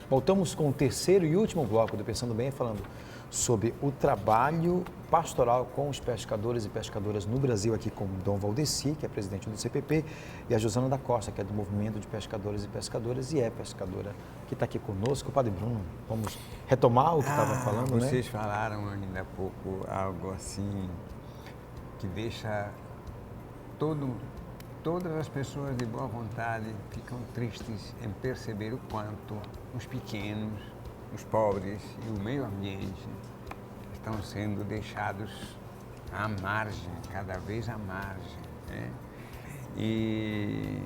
Voltamos com o terceiro e último bloco do Pensando Bem, falando sobre o trabalho pastoral com os pescadores e pescadoras no Brasil, aqui com o Dom Valdeci, que é presidente do CPP, e a Josana da Costa, que é do Movimento de Pescadores e Pescadoras e é pescadora, que está aqui conosco. Padre Bruno, vamos retomar o que estava falando, né? Vocês falaram ainda há pouco algo assim que deixa todas as pessoas de boa vontade ficam tristes em perceber o quanto os pequenos, os pobres e o meio ambiente estão sendo deixados à margem, cada vez à margem, né? E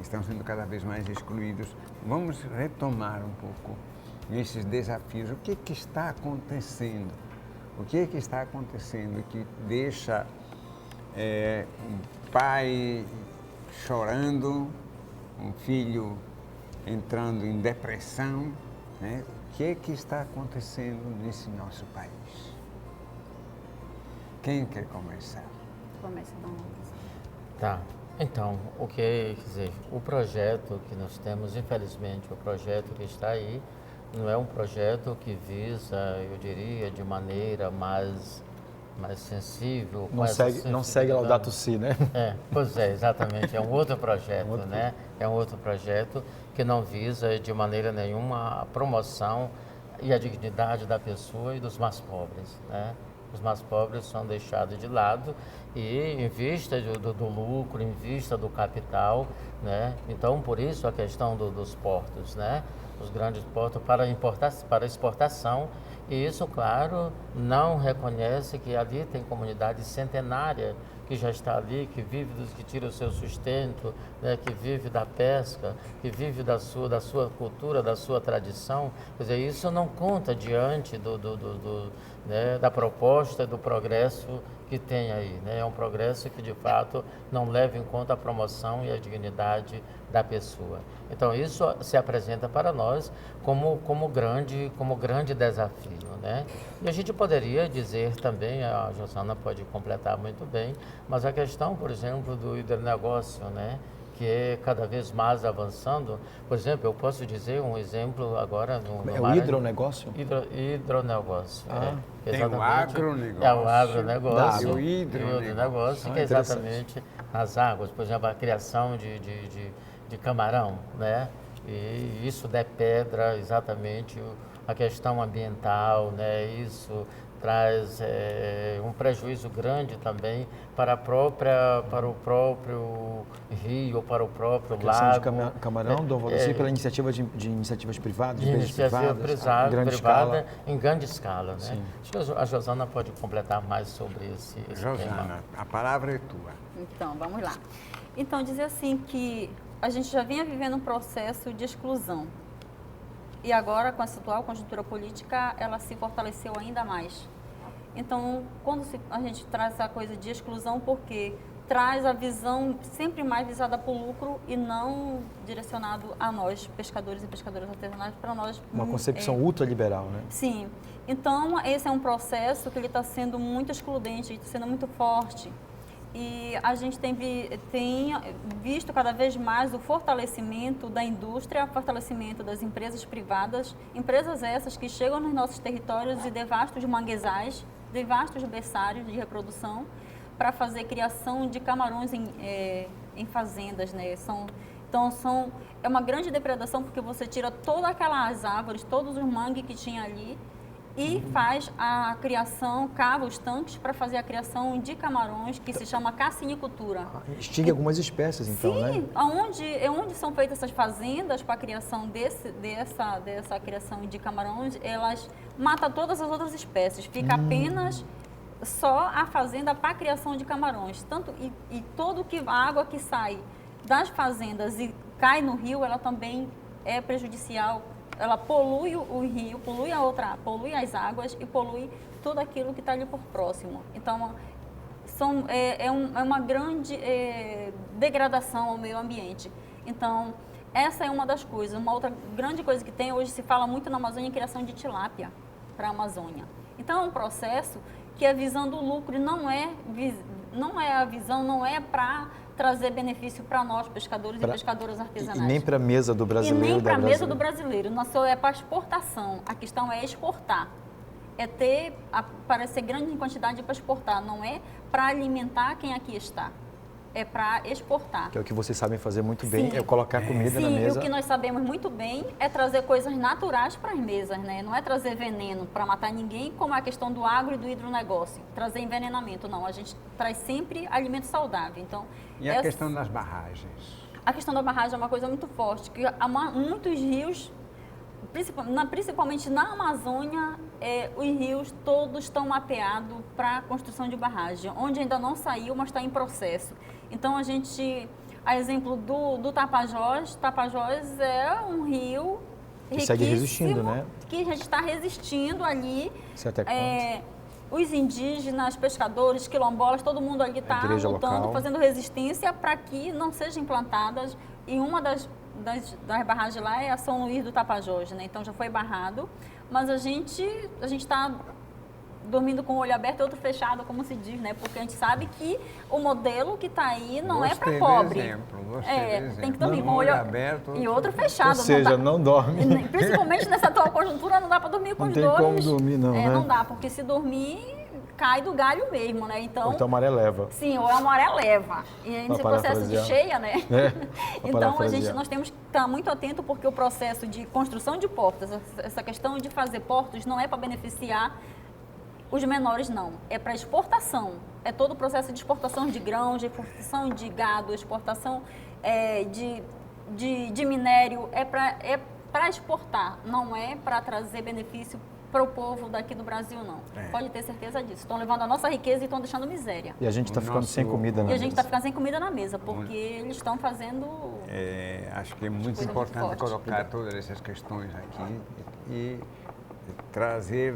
estão sendo cada vez mais excluídos. Vamos retomar um pouco esses desafios. O que está acontecendo? O que está acontecendo que deixa um pai chorando, um filho entrando em depressão, né? O que está acontecendo nesse nosso país? Quem quer começar? Começa, Dom. Tá. Então, quer dizer, o projeto que nós temos, infelizmente, o projeto que está aí, não é um projeto que visa, eu diria, de maneira mais sensível. Não segue Laudato Si, né? Pois é, exatamente. É um outro projeto, né? É um outro projeto que não visa de maneira nenhuma a promoção e a dignidade da pessoa e dos mais pobres, né? Os mais pobres são deixados de lado e em vista do lucro, em vista do capital, né? Então, por isso a questão dos portos, né? Os grandes portos para exportação, e isso, claro, não reconhece que ali tem comunidade centenária que já está ali, que vive que tira o seu sustento, né, que vive da pesca, que vive da sua cultura, da sua tradição. Quer dizer, isso não conta diante né, da proposta, do progresso que tem aí, né? É um progresso que, de fato, não leva em conta a promoção e a dignidade da pessoa. Então, isso se apresenta para nós como grande desafio, né? E a gente poderia dizer também, a Josana pode completar muito bem, mas a questão, por exemplo, do hidronegócio, né? Que é cada vez mais avançando. Por exemplo, eu posso dizer um exemplo agora no o hidronegócio? Hidronegócio. Tem o agronegócio. É o agronegócio. E o hidronegócio. Que é exatamente as águas. Por exemplo, a criação de camarão, né? E isso depedra exatamente a questão ambiental, né? Isso traz um prejuízo grande também para o próprio rio, para o próprio lago. De camarão, Dom Valdeci, pela iniciativa de iniciativas privadas, de empresas iniciativa privada em grande escala, né? Sim. Acho que a Josana pode completar mais sobre esse Josana, tema. a palavra é tua. Então, vamos lá. Então, dizer assim que a gente já vinha vivendo um processo de exclusão. E agora, com essa atual conjuntura política, ela se fortaleceu ainda mais. Então, quando a gente traz essa coisa de exclusão, porque traz a visão sempre mais visada para o lucro e não direcionado a nós, pescadores e pescadoras artesanais, para nós... Uma concepção ultraliberal, né? Sim. Então, esse é um processo que ele está sendo muito excludente, está sendo muito forte. E a gente tem visto cada vez mais o fortalecimento da indústria, o fortalecimento das empresas privadas, empresas essas que chegam nos nossos territórios e devastam de manguezais, devastam de berçários de reprodução, para fazer criação de camarões em fazendas, né? É uma grande depredação, porque você tira todas aquelas árvores, todos os mangues que tinha ali, e faz a criação, cava os tanques para fazer a criação de camarões, que se chama cassinicultura. Extingue algumas espécies, então, sim, né? Sim, onde são feitas essas fazendas para a criação dessa criação de camarões, elas matam todas as outras espécies, fica apenas só a fazenda para a criação de camarões. E toda a água que sai das fazendas e cai no rio, ela também é prejudicial. Ela polui o rio, polui as águas e polui tudo aquilo que está ali por próximo. Então, é uma grande degradação ao meio ambiente. Então, essa é uma das coisas. Uma outra grande coisa que tem, hoje se fala muito na Amazônia, é a criação de tilápia para a Amazônia. Então, é um processo que é visando o lucro, não é a visão, não é para trazer benefício para nós, pescadores e pescadoras artesanais. E nem para a mesa do brasileiro. E nem para a mesa brasileira. do brasileiro. Nosso é para exportação. A questão é exportar. É ter, aparecer grande em quantidade para exportar. Não é para alimentar quem aqui está. É para exportar. Que é o que vocês sabem fazer muito bem, Sim. é colocar comida na Sim, mesa. e o que nós sabemos muito bem é trazer coisas naturais para as mesas, né? Não é trazer veneno para matar ninguém, como a questão do agro e do hidronegócio. Trazer envenenamento, não. A gente traz sempre alimento saudável. Então, E a questão das barragens? a questão da barragem é uma coisa muito forte, que há muitos rios, principalmente na Amazônia, os rios todos estão mapeados para a construção de barragem, onde ainda não saiu, mas está em processo. Então, a exemplo do Tapajós é um rio Que segue resistindo, riquíssimo, né? que está resistindo ali. Sei até quanto. Os indígenas, pescadores, quilombolas, todo mundo ali está igreja lutando, local. fazendo resistência para que não sejam implantadas. E uma das barragens lá é a São Luís do Tapajós, né? Então já foi barrado, mas a gente está dormindo com o olho aberto e outro fechado, como se diz, né? Porque a gente sabe que o modelo que está aí não é para pobre. Tem que dormir com o olho aberto e outro fechado. Ou seja, não dorme. Principalmente nessa atual conjuntura, não dá para dormir com Não os tem dois. como dormir, não, né? Não dá, porque se dormir, cai do galho mesmo, né? Ou então a maré leva. Sim, ou a maré leva. E nesse processo de cheia, né? Então, nós temos que estar muito atento, porque o processo de construção de portas, essa questão de fazer portos, não é para beneficiar os menores, não. É para exportação. É todo o processo de exportação de grãos, de exportação de gado, exportação de minério. É para exportar, não é para trazer benefício para o povo daqui do Brasil, não. Pode ter certeza disso. Estão levando a nossa riqueza e estão deixando miséria. E a gente está ficando sem comida na mesa. E a gente está ficando sem comida na mesa, porque eles estão fazendo... Acho que é muito importante colocar todas essas questões aqui e trazer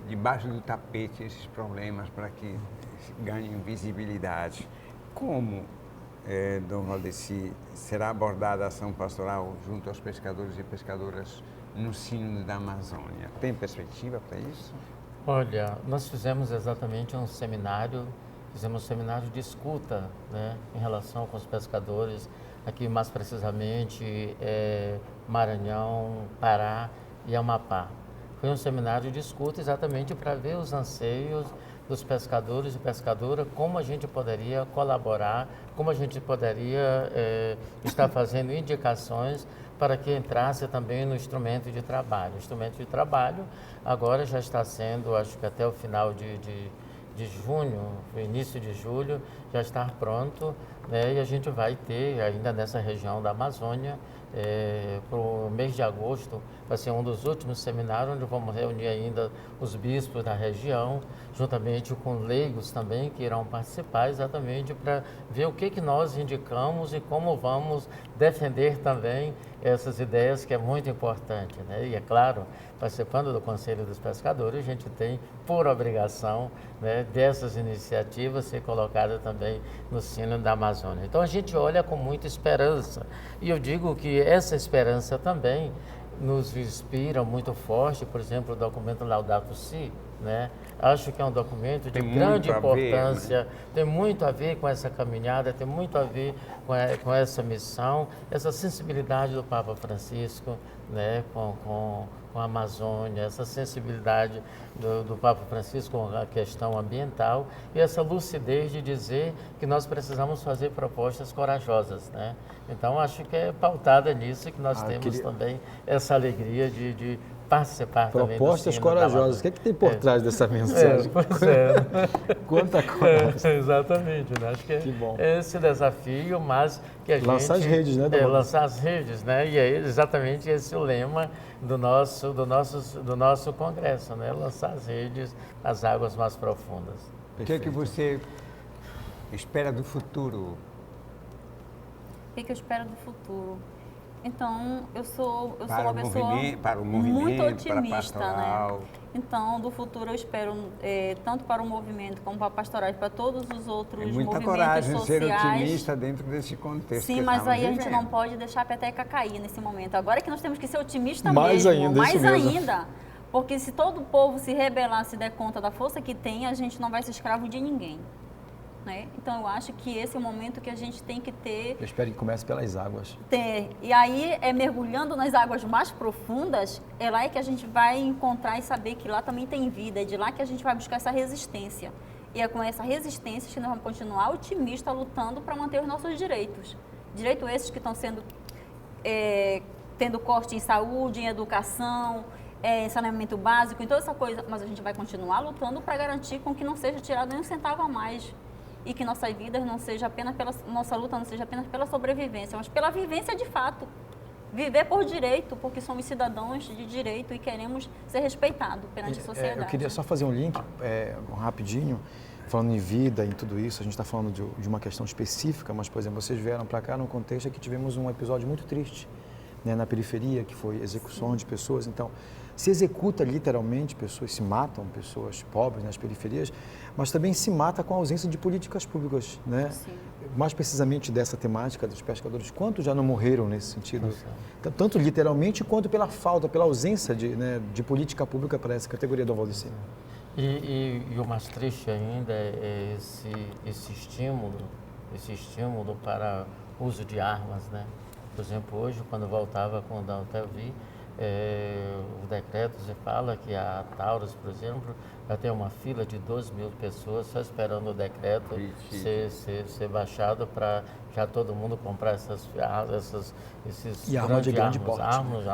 debaixo do tapete esses problemas para que ganhem visibilidade. Como, Dom Valdeci, será abordada a ação pastoral junto aos pescadores e pescadoras no Sínodo da Amazônia? Tem perspectiva para isso? Olha, nós fizemos exatamente um seminário, de escuta, né, em relação com os pescadores, aqui mais precisamente Maranhão, Pará e Amapá. Foi um seminário de escuta exatamente para ver os anseios dos pescadores e pescadoras, como a gente poderia colaborar, como a gente poderia estar fazendo indicações para que entrasse também no instrumento de trabalho. O instrumento de trabalho agora já está sendo, acho que até o final de junho, início de julho, já está pronto, né? E a gente vai ter ainda nessa região da Amazônia, para o mês de agosto, vai ser um dos últimos seminários, onde vamos reunir ainda os bispos da região, juntamente com leigos também, que irão participar, exatamente para ver o que nós indicamos e como vamos defender também essas ideias, que é muito importante, né? E é claro, participando do Conselho dos Pescadores, a gente tem por obrigação, né, dessas iniciativas ser colocada também no Sínodo da Amazônia. Então a gente olha com muita esperança, e eu digo que essa esperança também nos inspira muito forte, por exemplo, o documento Laudato Si, né? Acho que é um documento de grande importância, tem muito a ver com essa caminhada, tem muito a ver com essa missão, essa sensibilidade do Papa Francisco, né, com a Amazônia, essa sensibilidade do Papa Francisco com a questão ambiental e essa lucidez de dizer que nós precisamos fazer propostas corajosas, né? Então, acho que é pautada nisso que nós temos também essa alegria de participar também. Propostas corajosas. O que tem por trás dessa mensagem? Quanta coragem. Exatamente, né? Acho que é esse desafio, mas que a gente... Lançar as redes, né? Lançar as redes, né? E é exatamente esse o lema do nosso congresso, né? Lançar as redes nas águas mais profundas. O que é que você espera do futuro? O que eu espero do futuro? Então, eu sou uma pessoa muito otimista, né? Então, do futuro eu espero, tanto para o movimento como para a pastoral, para todos os outros movimentos sociais. Muita coragem ser otimista dentro desse contexto. Sim, mas aí a gente não pode deixar a peteca cair nesse momento. Agora que nós temos que ser otimistas mais mesmo, mais mesmo. ainda. Porque se todo o povo se rebelar, se der conta da força que tem, a gente não vai ser escravo de ninguém. né? Então, eu acho que esse é o momento que a gente tem que ter... Eu espero que comece pelas águas. E aí, mergulhando nas águas mais profundas, é lá que a gente vai encontrar e saber que lá também tem vida. É de lá que a gente vai buscar essa resistência. E é com essa resistência que nós vamos continuar otimistas, lutando para manter os nossos direitos. Direitos esses que estão sendo... tendo corte em saúde, em educação, em saneamento básico, em toda essa coisa. Mas a gente vai continuar lutando para garantir com que não seja tirado nem um centavo a mais. E que nossas vidas não seja apenas nossa luta não seja apenas pela sobrevivência, mas pela vivência de fato. Viver por direito, porque somos cidadãos de direito e queremos ser respeitados perante a sociedade. Eu queria só fazer um link rapidinho, falando em vida, em tudo isso. A gente está falando de uma questão específica, mas, por exemplo, vocês vieram para cá num contexto que tivemos um episódio muito triste, né, na periferia, que foi execução de pessoas. Então, se executa literalmente pessoas, se matam pessoas pobres nas periferias, mas também se mata com a ausência de políticas públicas, né? Sim. Mais precisamente dessa temática dos pescadores. Quantos já não morreram nesse sentido? Tanto literalmente quanto pela falta, pela ausência de política pública para essa categoria do Valdeci. E o mais triste ainda é esse estímulo para o uso de armas, né? Por exemplo, hoje, quando voltava com o Daltel, vi o decreto, você fala que a Taurus, por exemplo, já tem uma fila de 12.000 pessoas só esperando o decreto ser baixado para já todo mundo comprar esses e arma de grande porte, armas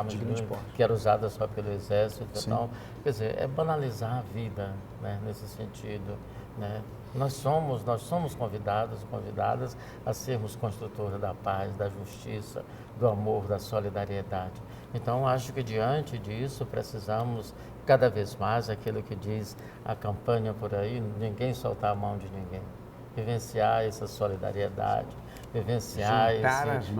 que era usada só pelo Exército. Então, quer dizer, é banalizar a vida, né, nesse sentido, né? Nós somos convidadas a sermos construtores da paz, da justiça, do amor, da solidariedade. Então, acho que diante disso precisamos cada vez mais, aquilo que diz a campanha por aí, ninguém soltar a mão de ninguém. Vivenciar essa solidariedade,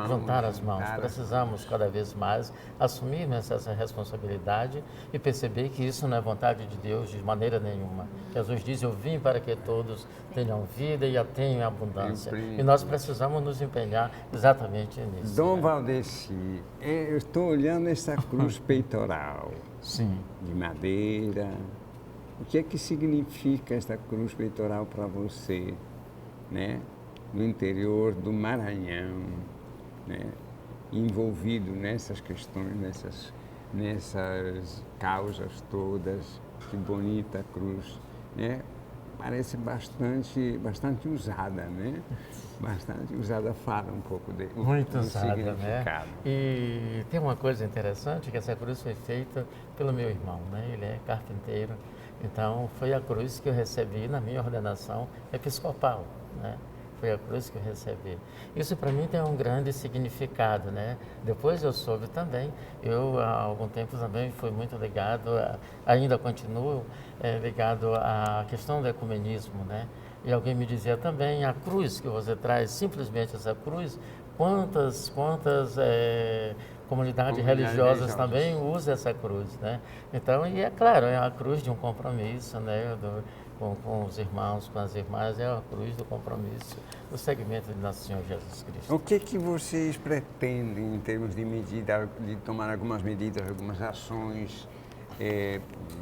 juntar as mãos. Precisamos cada vez mais assumir essa responsabilidade e perceber que isso não é vontade de Deus de maneira nenhuma. Jesus diz: eu vim para que todos tenham vida e a tenham em abundância. E nós precisamos nos empenhar exatamente nisso. Dom Valdeci, eu estou olhando essa cruz peitoral. Sim. De madeira. O que é que significa essa cruz peitoral para você, né? No interior do Maranhão, né? Envolvido nessas questões, nessas causas todas. Que bonita a cruz, né? Parece bastante usada, né? Bastante usada. Fala um pouco do usada, significado. Né? E tem uma coisa interessante, que essa cruz foi feita pelo meu irmão, né? Ele é carpinteiro, então foi a cruz que eu recebi na minha ordenação episcopal, né? Foi a cruz que eu recebi. Isso para mim tem um grande significado, né? Depois eu soube também, eu há algum tempo também fui muito ligado, ainda continuo ligado à questão do ecumenismo, né? E alguém me dizia também, a cruz que você traz, simplesmente essa cruz, quantas comunidades religiosas também usam essa cruz, né? Então, e é claro, é a cruz de um compromisso, né? Com os irmãos, com as irmãs, é a cruz do compromisso, do segmento de Nosso Senhor Jesus Cristo. O que vocês pretendem em termos de tomar algumas medidas, algumas ações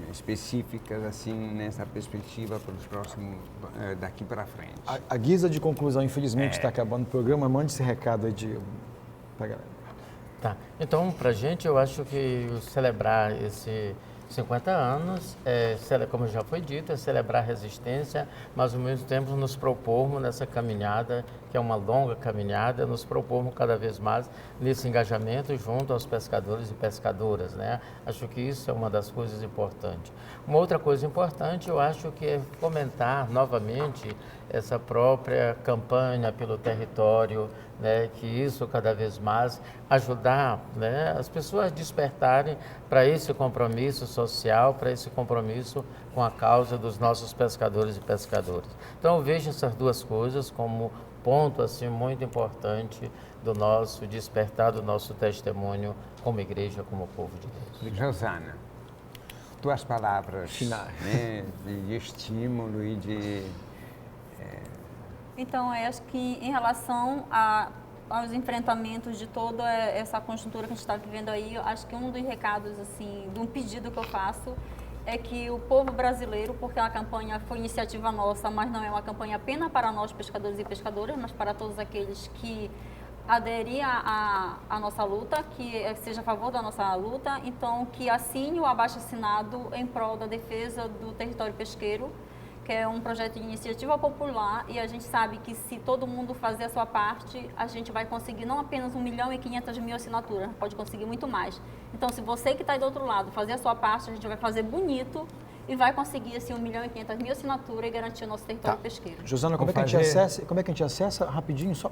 específicas, assim, nessa perspectiva para os próximos, daqui para frente? A guisa de conclusão, infelizmente, está acabando o programa, mande esse recado aí para a galera. Tá, então, para a gente, eu acho que celebrar esse 50 anos, como já foi dito, é celebrar a resistência, mas ao mesmo tempo nos propormos nessa caminhada, que é uma longa caminhada, nos propormos cada vez mais nesse engajamento junto aos pescadores e pescadoras, né? Acho que isso é uma das coisas importantes. Uma outra coisa importante, eu acho que é fomentar novamente essa própria campanha pelo território, né, que isso cada vez mais ajudar, né, as pessoas a despertarem para esse compromisso social, para esse compromisso com a causa dos nossos pescadores e pescadoras. Então eu vejo essas duas coisas como ponto assim muito importante do nosso despertar, do nosso testemunho como igreja, como povo de Deus. Rosana, tuas palavras finais, né, de estímulo e de... Então, eu acho que em relação aos enfrentamentos de toda essa conjuntura que a gente está vivendo aí, eu acho que um dos recados, assim, de um pedido que eu faço é que o povo brasileiro, porque a campanha foi iniciativa nossa, mas não é uma campanha apenas para nós pescadores e pescadoras, mas para todos aqueles que aderir à nossa luta, que seja a favor da nossa luta, então que assine o abaixo-assinado em prol da defesa do território pesqueiro, que é um projeto de iniciativa popular, e a gente sabe que se todo mundo fazer a sua parte, a gente vai conseguir não apenas 1.500.000 assinaturas, pode conseguir muito mais. Então, se você que está aí do outro lado fazer a sua parte, a gente vai fazer bonito e vai conseguir assim, 1.500.000 assinaturas e garantir o nosso território pesqueiro. Josana, como é que a gente acessa rapidinho? Só,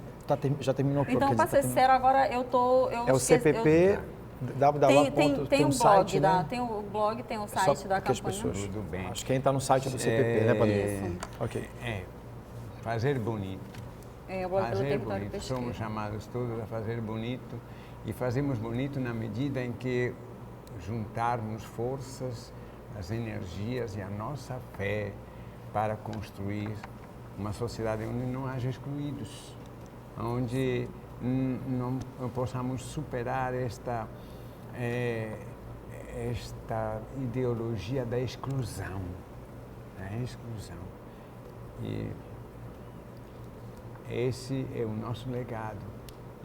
já terminou o Então, para ser sincero, agora eu tô... É o CPP... Tem um blog, site, né? Tem o blog, tem o site da campanha. Tudo bem. Acho que quem está no site é do CPP, né, Padre? Ok. Fazer bonito. O blog do Fazer território bonito. pesqueiro. Somos chamados todos a fazer bonito e fazemos bonito na medida em que juntarmos forças, as energias e a nossa fé para construir uma sociedade onde não haja excluídos, onde não possamos superar esta ideologia da exclusão. E esse é o nosso legado,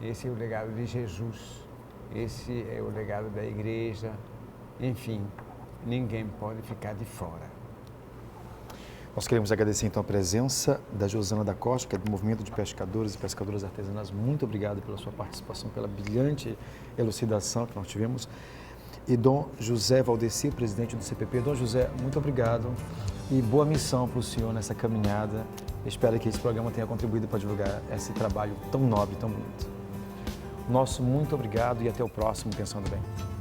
esse é o legado de Jesus, esse é o legado da igreja, enfim, ninguém pode ficar de fora. Nós queremos agradecer então a presença da Josana da Costa, que é do Movimento de Pescadores e Pescadoras Artesanais. Muito obrigado pela sua participação, pela brilhante elucidação que nós tivemos. E Dom José Valdeci, presidente do CPP. Dom José, muito obrigado e boa missão para o senhor nessa caminhada. Espero que esse programa tenha contribuído para divulgar esse trabalho tão nobre, tão bonito. Nosso muito obrigado e até o próximo Pensando Bem.